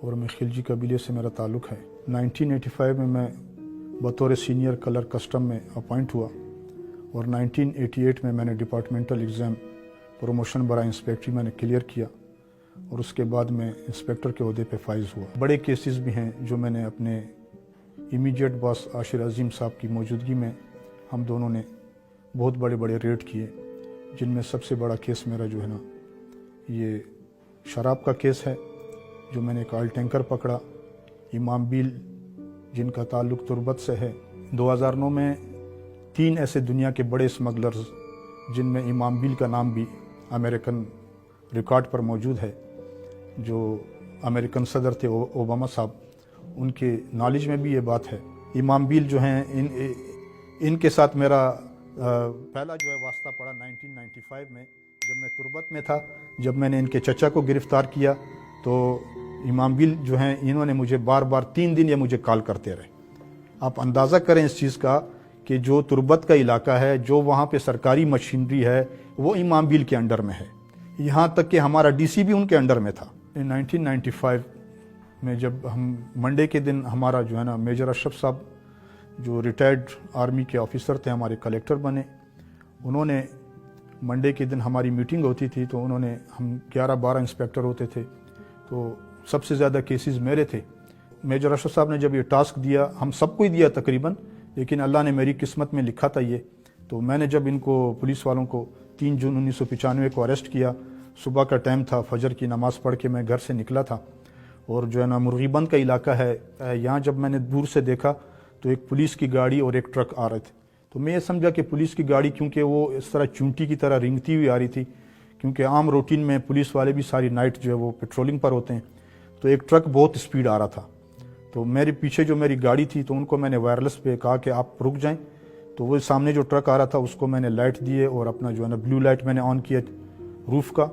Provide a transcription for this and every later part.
اور میں خلجی قبیلے سے میرا تعلق ہے۔ 1985 میں بطور سینئر کلر کسٹم میں اپوائنٹ ہوا اور 1988 میں نے ڈپارٹمنٹل ایگزام پروموشن برائے انسپیکٹری میں نے کلیئر کیا اور اس کے بعد میں انسپیکٹر کے عہدے پہ فائز ہوا۔ بڑے کیسز بھی ہیں جو میں نے اپنے امیڈیٹ باس عاشر عظیم صاحب کی موجودگی میں ہم دونوں نے بہت بڑے ریڈ کیے، جن میں سب سے بڑا کیس میرا جو ہے نا یہ شراب کا کیس ہے، جو میں نے ایک آئل ٹینکر پکڑا امام بیل جن کا تعلق تربت سے ہے۔ 2009 میں 3 ایسے دنیا کے بڑے اسمگلرز جن میں امام بیل کا نام بھی امریکن ریکارڈ پر موجود ہے، جو امریکن صدر تھے اوباما صاحب، ان کے نالج میں بھی یہ بات ہے۔ امام بیل جو ہیں ان کے ساتھ میرا پہلا جو ہے واسطہ پڑا 1995 میں، جب میں تربت میں تھا۔ جب میں نے ان کے چچا کو گرفتار کیا تو امام بیل جو ہیں انہوں نے مجھے بار 3 دن یہ مجھے کال کرتے رہے۔ آپ اندازہ کریں اس چیز کا کہ جو تربت کا علاقہ ہے، جو وہاں پہ سرکاری مشینری ہے، وہ امام بیل کے انڈر میں ہے، یہاں تک کہ ہمارا ڈی سی بھی ان کے انڈر میں تھا۔ 1995 میں جب ہم منڈے کے دن ہمارا جو ہے نا میجر اشرف صاحب جو ریٹائرڈ آرمی کے آفیسر تھے، ہمارے کلیکٹر بنے، انہوں نے منڈے کے دن ہماری میٹنگ ہوتی تھی تو انہوں نے ہم 11-12 انسپیکٹر ہوتے تھے، تو سب سے زیادہ کیسز میرے تھے۔ میجر اشرف صاحب نے جب یہ ٹاسک دیا، ہم سب کو ہی دیا تقریباً، لیکن اللہ نے میری قسمت میں لکھا تھا یہ، تو میں نے جب ان کو پولیس والوں کو 3 جون 1995 کو اریسٹ کیا، صبح کا ٹائم تھا، فجر کی نماز پڑھ کے میں گھر سے نکلا تھا، اور جو ہے نا مرغی بند کا علاقہ ہے یہاں، جب میں نے دور سے دیکھا تو ایک پولیس کی گاڑی اور ایک ٹرک آ رہے تھے، تو میں یہ سمجھا کہ پولیس کی گاڑی، کیونکہ وہ اس طرح چونٹی کی طرح رینگتی ہوئی آ رہی تھی، کیونکہ عام روٹین میں پولیس والے بھی ساری نائٹ جو ہے وہ پیٹرولنگ پر ہوتے ہیں، تو ایک ٹرک بہت سپیڈ آ رہا تھا، تو میرے پیچھے جو میری گاڑی تھی تو ان کو میں نے وائرلیس پہ کہا کہ آپ رک جائیں، تو وہ سامنے جو ٹرک آ رہا تھا اس کو میں نے لائٹ دیے اور اپنا جو ہے نا بلیو لائٹ میں نے آن کیا روف کا،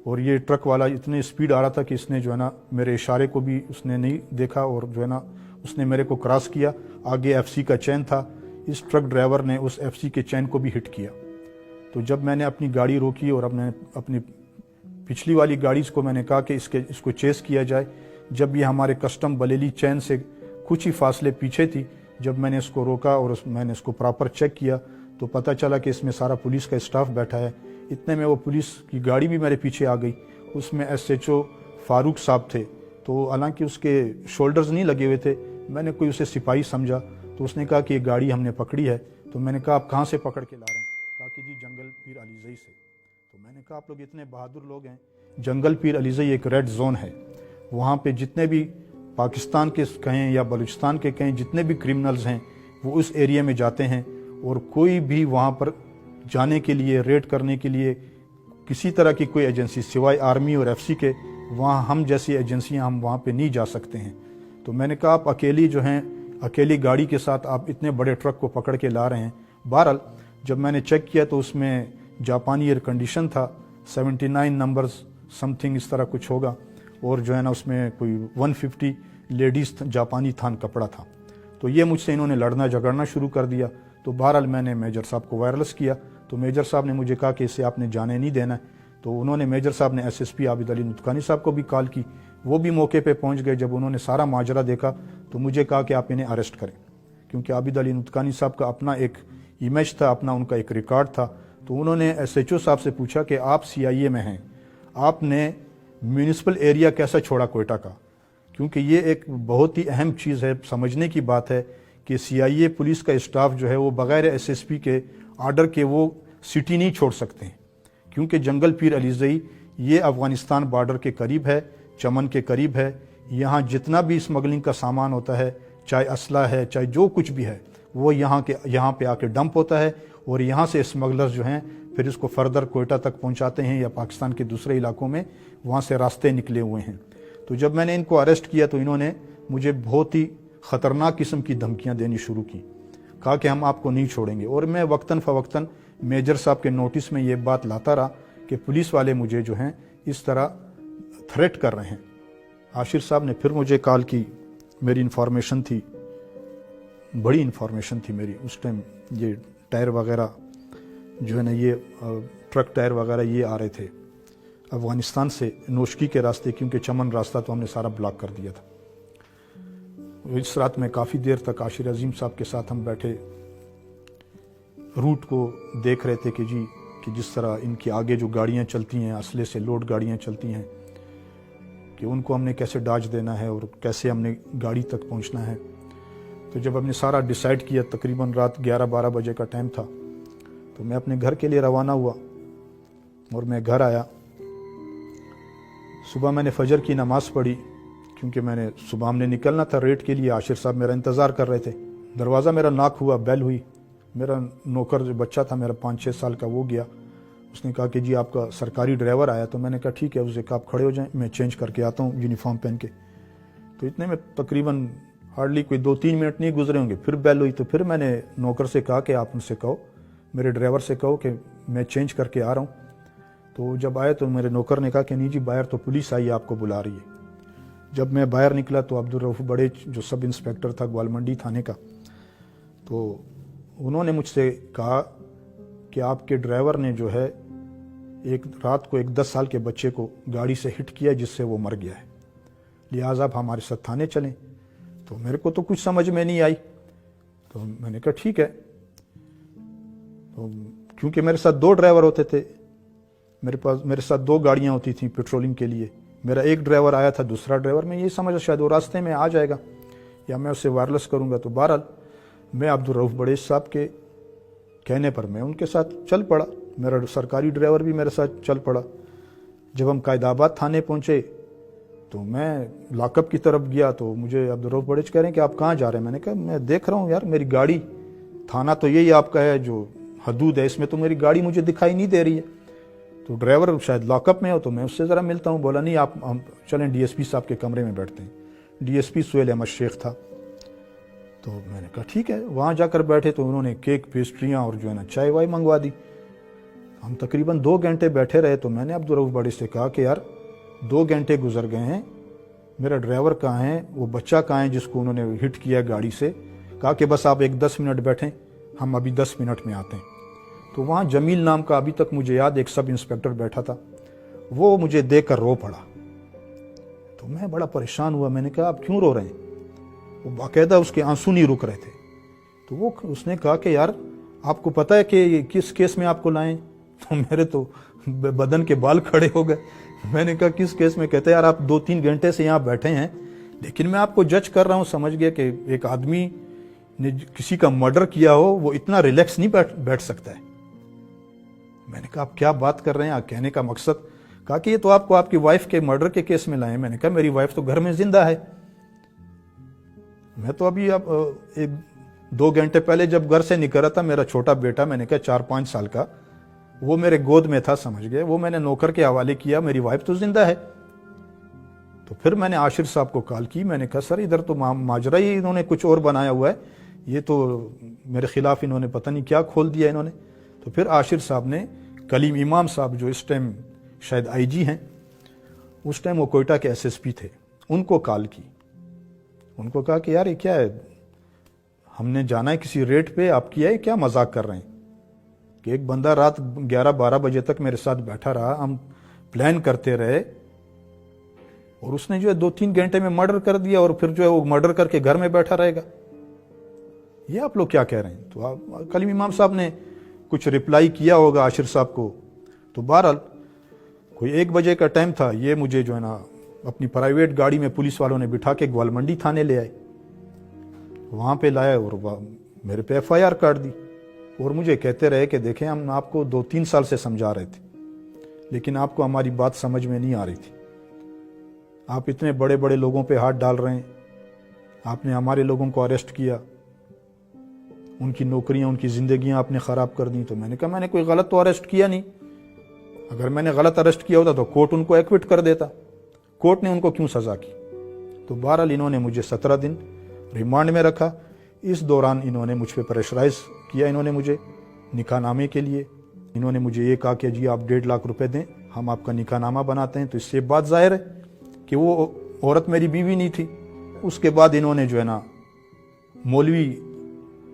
اور یہ ٹرک والا اتنے سپیڈ آ رہا تھا کہ اس نے جو ہے نا میرے اشارے کو بھی اس نے نہیں دیکھا، اور جو ہے نا اس نے میرے کو کراس کیا۔ آگے ایف سی کا چین تھا، اس ٹرک ڈرائیور نے اس ایف سی کے چین کو بھی ہٹ کیا، تو جب میں نے اپنی گاڑی روکی اور اپنی پچھلی والی گاڑی کو میں نے کہا کہ اس کو چیس کیا جائے، جب یہ ہمارے کسٹم بلیلی چین سے کچھ ہی فاصلے پیچھے تھی، جب میں نے اس کو روکا اور میں نے اس کو پراپر چیک کیا تو پتہ چلا کہ اس میں سارا پولیس کا اسٹاف بیٹھا ہے۔ اتنے میں وہ پولیس کی گاڑی بھی میرے پیچھے آ گئی، اس میں ایس ایچ او فاروق صاحب تھے، تو حالانکہ اس کے شولڈرز نہیں لگے ہوئے تھے، میں نے کوئی اسے سپاہی سمجھا، تو اس نے کہا کہ یہ گاڑی ہم نے پکڑی ہے، تو میں نے کہا آپ کہاں سے پکڑ کے لا رہے ہیں؟ کہا کہ جی جنگل پیر علیزئی سے۔ تو میں نے کہا آپ لوگ اتنے بہادر لوگ ہیں، جنگل پیر علیزئی ایک ریڈ زون ہے، وہاں پہ جتنے بھی پاکستان کے کہیں یا بلوچستان کے کہیں جتنے بھی کرمنلز ہیں وہ اس ایریا میں جاتے ہیں، اور کوئی بھی وہاں پر جانے کے لیے، ریڈ کرنے کے لیے کسی طرح کی کوئی ایجنسی سوائے آرمی اور ایف سی کے، وہاں ہم جیسی ایجنسیاں ہم وہاں پہ نہیں جا سکتے ہیں۔ تو میں نے کہا آپ اکیلی جو ہیں، اکیلی گاڑی کے ساتھ آپ اتنے بڑے ٹرک کو پکڑ کے لا رہے ہیں۔ بہرحال جب میں نے چیک کیا تو اس میں جاپانی ایئر کنڈیشن تھا، 79 نمبرز سم تھنگ اس طرح کچھ ہوگا، اور جو ہے نا اس میں کوئی 150 لیڈیز جاپانی تھان کپڑا تھا، تو یہ مجھ سے انہوں نے لڑنا جھگڑنا شروع کر دیا۔ تو بہرحال میں نے میجر صاحب کو وائرلیس کیا، تو میجر صاحب نے مجھے کہا کہ اسے آپ نے جانے نہیں دینا ہے، تو انہوں نے میجر صاحب نے S S P Abid Ali نطقانی صاحب کو بھی کال کی، وہ بھی موقع پہ پہنچ گئے۔ جب انہوں نے سارا ماجرا دیکھا تو مجھے کہا کہ آپ انہیں اریسٹ کریں، کیونکہ عابد علی نطقانی صاحب کا اپنا ایک امیج تھا، اپنا ان کا ایک ریکارڈ تھا۔ تو انہوں نے ایس ایچ او صاحب سے پوچھا کہ آپ سی آئی اے میں ہیں، آپ نے میونسپل ایریا کیسا چھوڑا کوئٹہ کا؟ کیونکہ یہ ایک بہت ہی اہم چیز ہے، سمجھنے کی بات ہے کہ سی آئی اے پولیس کا اسٹاف جو ہے وہ بغیر ایس ایس پی کے آرڈر کے وہ سٹی نہیں چھوڑ سکتے ہیں، کیونکہ جنگل پیر علیزئی یہ افغانستان بارڈر کے قریب ہے، چمن کے قریب ہے، یہاں جتنا بھی اسمگلنگ کا سامان ہوتا ہے، چاہے اسلحہ ہے، چاہے جو کچھ بھی ہے، وہ یہاں پہ آ کے ڈمپ ہوتا ہے، اور یہاں سے اسمگلرز جو ہیں پھر اس کو فردر کوئٹہ تک پہنچاتے ہیں یا پاکستان کے دوسرے علاقوں میں وہاں سے راستے نکلے ہوئے ہیں۔ تو جب میں نے ان کو اریسٹ کیا تو انہوں نے مجھے بہت ہی خطرناک قسم کی دھمکیاں دینی شروع کی، کہا کہ ہم آپ کو نہیں چھوڑیں گے، اور میں وقتاً فوقتاً میجر صاحب کے نوٹس میں یہ بات لاتا رہا کہ پولیس والے مجھے جو ہیں اس طرح تھریٹ کر رہے ہیں۔ عاشر صاحب نے پھر مجھے کال کی، میری انفارمیشن تھی، بڑی انفارمیشن تھی میری اس ٹائم، یہ ٹائر وغیرہ جو ہے نا، یہ ٹرک ٹائر وغیرہ یہ آ رہے تھے افغانستان سے نوشکی کے راستے، کیونکہ چمن راستہ تو ہم نے سارا بلاک کر دیا تھا۔ اس رات میں کافی دیر تک عاشر عظیم صاحب کے ساتھ ہم بیٹھے روٹ کو دیکھ رہے تھے کہ جس طرح ان کی آگے جو گاڑیاں چلتی ہیں، اسلحے سے لوڈ گاڑیاں چلتی ہیں، کہ ان کو ہم نے کیسے ڈاج دینا ہے اور کیسے ہم نے گاڑی تک پہنچنا ہے۔ تو جب ہم نے سارا ڈیسائیڈ کیا، تقریباً رات 11-12 بجے کا ٹائم تھا، تو میں اپنے گھر کے لیے روانہ ہوا اور میں گھر آیا۔ صبح میں نے فجر کی نماز پڑھی، کیونکہ میں نے صبح ہم نے نکلنا تھا ریڈ کے لیے۔ عاشر صاحب میرا انتظار کر رہے تھے۔ دروازہ میرا ناک ہوا، بیل ہوئی، میرا نوکر جو بچہ تھا میرا 5-6 سال کا، وہ گیا۔ اس نے کہا کہ جی آپ کا سرکاری ڈرائیور آیا۔ تو میں نے کہا ٹھیک ہے، اسے کہا آپ کھڑے ہو جائیں، میں چینج کر کے آتا ہوں یونیفارم پہن کے۔ تو اتنے میں تقریباً ہارڈلی کوئی 2-3 منٹ نہیں گزرے ہوں گے، پھر بیل ہوئی۔ تو پھر میں نے نوکر سے کہا کہ آپ ان سے کہو، میرے ڈرائیور سے کہو کہ میں چینج کر کے آ رہا ہوں۔ تو جب آئے تو میرے نوکر نے کہا کہ نہیں جی باہر تو پولیس آئی، آپ کو بلا رہی ہے۔ جب میں باہر نکلا تو عبدالرؤف بڑے جو سب انسپیکٹر تھا گوالمنڈی تھانے کا، تو انہوں نے مجھ سے کہا کہ آپ کے ڈرائیور نے جو ہے ایک رات کو ایک 10 سال کے بچے کو گاڑی سے ہٹ کیا جس سے وہ مر گیا ہے، لہٰذا آپ ہمارے ساتھ تھانے چلیں۔ تو میرے کو تو کچھ سمجھ میں نہیں آئی، تو میں نے کہا ٹھیک ہے۔ تو کیونکہ میرے ساتھ 2 ڈرائیور ہوتے تھے، میرے ساتھ 2 گاڑیاں ہوتی تھیں پیٹرولنگ کے لیے۔ میرا ایک ڈرائیور آیا تھا، دوسرا ڈرائیور میں یہ سمجھا شاید وہ راستے میں آ جائے گا یا میں اسے وائرلیس کروں گا۔ تو بہرحال میں عبدالرؤف بڑے صاحب کے کہنے پر میں ان کے ساتھ چل پڑا، میرا سرکاری ڈرائیور بھی میرے ساتھ چل پڑا۔ جب ہم قائد آباد تھانے پہنچے تو میں لاک اپ کی طرف گیا تو مجھے عبدالرؤف بڑے کہہ رہے ہیں کہ آپ کہاں جا رہے ہیں؟ میں نے کہا میں دیکھ رہا ہوں یار، میری گاڑی، تھانہ تو یہی آپ کا ہے جو حدود ہے، اس میں تو میری گاڑی مجھے دکھائی نہیں دے رہی ہے۔ تو ڈرائیور شاید لاک اپ میں ہو تو میں اس سے ذرا ملتا ہوں۔ بولا نہیں آپ ہم چلیں ڈی ایس پی صاحب کے کمرے میں بیٹھتے ہیں۔ D S P Sohail Ahmed Sheikh تھا۔ تو میں نے کہا ٹھیک ہے، وہاں جا کر بیٹھے تو انہوں نے کیک، پیسٹریاں اور جو ہے نا چائے وائے منگوا دی۔ ہم تقریباً 2 گھنٹے بیٹھے رہے۔ تو میں نے عبدالرؤف بڑے سے کہا کہ یار 2 گھنٹے گزر گئے ہیں، میرا ڈرائیور کہاں ہے، وہ بچہ کہاں ہے جس کو انہوں نے ہٹ کیا گاڑی سے؟ کہا کہ بس آپ ایک 10 منٹ بیٹھیں، ہم ابھی 10 منٹ میں آتے ہیں۔ تو وہاں جمیل نام کا ابھی تک مجھے یاد ایک سب انسپیکٹر بیٹھا تھا، وہ مجھے دیکھ کر رو پڑا۔ تو میں بڑا پریشان ہوا، میں نے کہا آپ کیوں رو رہے ہیں؟ وہ باقاعدہ اس کے آنسو نہیں رک رہے تھے۔ تو اس نے کہا کہ یار آپ کو پتہ ہے کہ یہ کس کیس میں آپ کو لائیں؟ تو میرے تو بدن کے بال کھڑے ہو گئے۔ میں نے کہا کس کیس میں؟ کہتے ہیں یار آپ 2-3 گھنٹے سے یہاں بیٹھے ہیں، لیکن میں آپ کو جج کر رہا ہوں۔ سمجھ گیا کہ ایک آدمی نے کسی کا مرڈر کیا ہو وہ اتنا ریلیکس نہیں بیٹھ سکتا ہے۔ میں نے کہا آپ کیا بات کر رہے ہیں؟ کہنے کا مقصد، کہا کہ یہ تو آپ کو آپ کی وائف کے مرڈر کے کیس میں لائیں۔ میں نے کہا میری وائف تو گھر میں زندہ ہے، میں تو ابھی 2 گھنٹے پہلے جب گھر سے نکل رہا تھا، میرا چھوٹا بیٹا، میں نے کہا 4-5 سال کا، وہ میرے گود میں تھا، سمجھ گئے، وہ میں نے نوکر کے حوالے کیا، میری وائف تو زندہ ہے۔ تو پھر میں نے عاشر صاحب کو کال کی، میں نے کہا سر ادھر تو ماجرا ہی انہوں نے کچھ اور بنایا ہوا ہے، یہ تو میرے خلاف انہوں نے پتہ نہیں کیا کھول دیا انہوں نے۔ تو پھر عاشر صاحب نے کلیم امام صاحب جو اس ٹائم شاید آئی جی ہیں، اس ٹائم وہ کوئٹہ کے ایس ایس پی تھے، ان کو کال کی، ان کو کہا کہ یار یہ کیا ہے، ہم نے جانا ہے کسی ریٹ پہ، آپ کیا ہے کیا مذاق کر رہے ہیں کہ ایک بندہ رات 11-12 بجے تک میرے ساتھ بیٹھا رہا، ہم پلان کرتے رہے اور اس نے جو ہے 2-3 گھنٹے میں مرڈر کر دیا، اور پھر جو ہے وہ مرڈر کر کے گھر میں بیٹھا رہے گا، یہ آپ لوگ کیا کہہ رہے ہیں؟ تو کلیم امام صاحب نے کچھ رپلائی کیا ہوگا عاشر صاحب کو۔ تو بہرحال کوئی 1 بجے کا ٹائم تھا، یہ مجھے جو ہے نا اپنی پرائیویٹ گاڑی میں پولیس والوں نے بٹھا کے گوالمنڈی تھانے لے آئے، وہاں پہ لائے اور میرے پہ ایف آئی آر کاٹ دی، اور مجھے کہتے رہے کہ دیکھیں ہم آپ کو 2-3 سال سے سمجھا رہے تھے، لیکن آپ کو ہماری بات سمجھ میں نہیں آ رہی تھی، آپ اتنے بڑے بڑے لوگوں پہ ہاتھ ڈال رہے ہیں، آپ نے ہمارے لوگوں کو اریسٹ کیا، ان کی نوکریاں، ان کی زندگیاں آپ نے خراب کر دیں۔ تو میں نے کہا میں نے کوئی غلط تو اریسٹ کیا نہیں، اگر میں نے غلط اریسٹ کیا ہوتا تو کورٹ ان کو ایکوٹ کر دیتا، کورٹ نے ان کو کیوں سزا کی؟ تو بہرحال انہوں نے مجھے 17 دن ریمانڈ میں رکھا۔ اس دوران انہوں نے مجھ پہ پریشرائز کیا، انہوں نے مجھے نکاح نامے کے لیے، انہوں نے مجھے یہ کہا کہ جی آپ 1.5 لاکھ روپے دیں، ہم آپ کا نکاح نامہ بناتے ہیں۔ تو اس سے بات ظاہر ہے کہ وہ عورت میری بیوی نہیں تھی۔ اس کے بعد انہوں نے جو ہے نا مولوی